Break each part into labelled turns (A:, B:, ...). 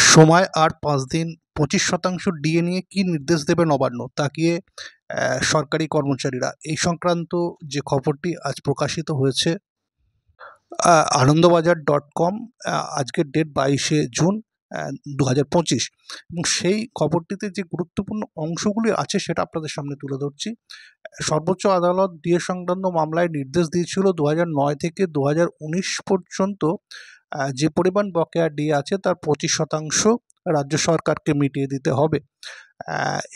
A: সময় আর ৫ দিন, ২৫% ডিএ নিয়ে কী নির্দেশ দেবে নবান্ন, তাকিয়ে সরকারি কর্মচারীরা। এই সংক্রান্ত যে খবরটি আজ প্রকাশিত হয়েছে আনন্দবাজার.com, আজকের ডেট ২২শে জুন ২০২৫, এবং সেই খবরটিতে যে গুরুত্বপূর্ণ অংশগুলি আছে সেটা আপনাদের সামনে তুলে ধরছি। সর্বোচ্চ আদালত ডিএ সংক্রান্ত মামলায় নির্দেশ দিয়েছিল ২০০৯ থেকে ২০১৯ পর্যন্ত যে পরিমাণ বকেয়া ডিএ আছে তার ২৫% রাজ্য সরকারকে মিটিয়ে দিতে হবে,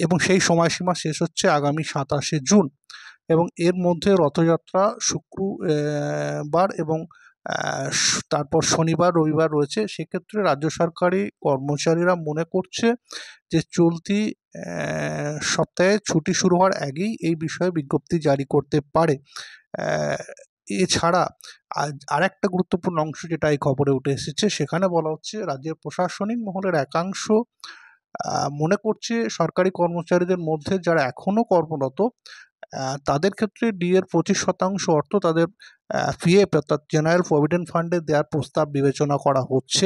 A: এবং সেই সময়সীমা শেষ হচ্ছে আগামী ২৭শে জুন, এবং এর মধ্যে রথযাত্রা শুক্রবার এবং তারপর শনিবার রবিবার রয়েছে। সেক্ষেত্রে রাজ্য সরকারি কর্মচারীরা মনে করছে যে চলতি সপ্তাহে ছুটি শুরু হওয়ার আগেই এই বিষয়ে বিজ্ঞপ্তি জারি করতে পারে। এছাড়া আরেকটা গুরুত্বপূর্ণ অংশ যেটা এই খবরে উঠে এসেছে, সেখানে বলা হচ্ছে রাজ্যের প্রশাসনিক মহলের একাংশ মনে করছে সরকারি কর্মচারীদের মধ্যে যারা এখনও কর্মরত তাদের ক্ষেত্রে ডিএর ২৫% অর্থ তাদের পিএফ অর্থাৎ জেনারেল প্রভিডেন্ট ফান্ডে দেওয়ার প্রস্তাব বিবেচনা করা হচ্ছে।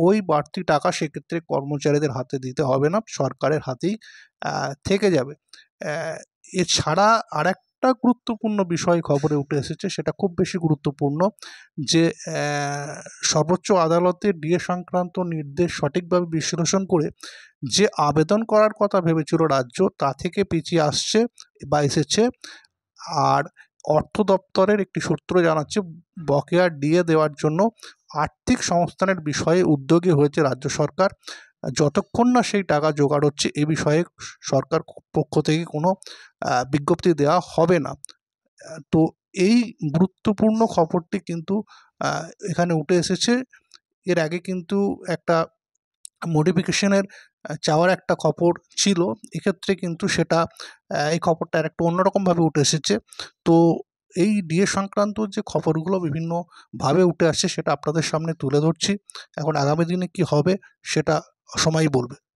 A: ওই বাড়তি টাকা সেক্ষেত্রে কর্মচারীদের হাতে দিতে হবে না, সরকারের হাতেই থেকে যাবে। এছাড়া আরেকটা গুরুত্বপূর্ণ বিষয় খবরে উঠে এসেছে, সেটা খুব বেশি গুরুত্বপূর্ণ, যে সর্বোচ্চ আদালতের ডিএ সংক্রান্ত নির্দেশ সঠিকভাবে বিশ্লেষণ করে যে আবেদন করার কথা ভেবেছিল রাজ্য, তা থেকে পিছিয়ে আসছে বা এসেছে। আর অর্থ দপ্তরের একটি সূত্র জানাচ্ছে বকেয়া ডিএ দেওয়ার জন্য আর্থিক সংস্থানের বিষয়ে উদ্যোগী হয়েছে রাজ্য সরকার। যতক্ষণ না সেই টাকা জোগাড় হচ্ছে এ বিষয়ে সরকার পক্ষ থেকে কোনো বিজ্ঞপ্তি দেওয়া হবে না। তো এই গুরুত্বপূর্ণ খবরটি কিন্তু এখানে উঠে এসেছে। এর আগে কিন্তু একটা মডিফিকেশনের চাওয়ার একটা খবর ছিল, এক্ষেত্রে কিন্তু সেটা এই খবরটা আরেকটু অন্যরকমভাবে উঠে এসেছে। তো এই ডিএ সংক্রান্ত যে খবরগুলো বিভিন্নভাবে উঠে আসছে সেটা আপনাদের সামনে তুলে ধরছি। এখন আগামী দিনে কী হবে সেটা সময়ই বলবে।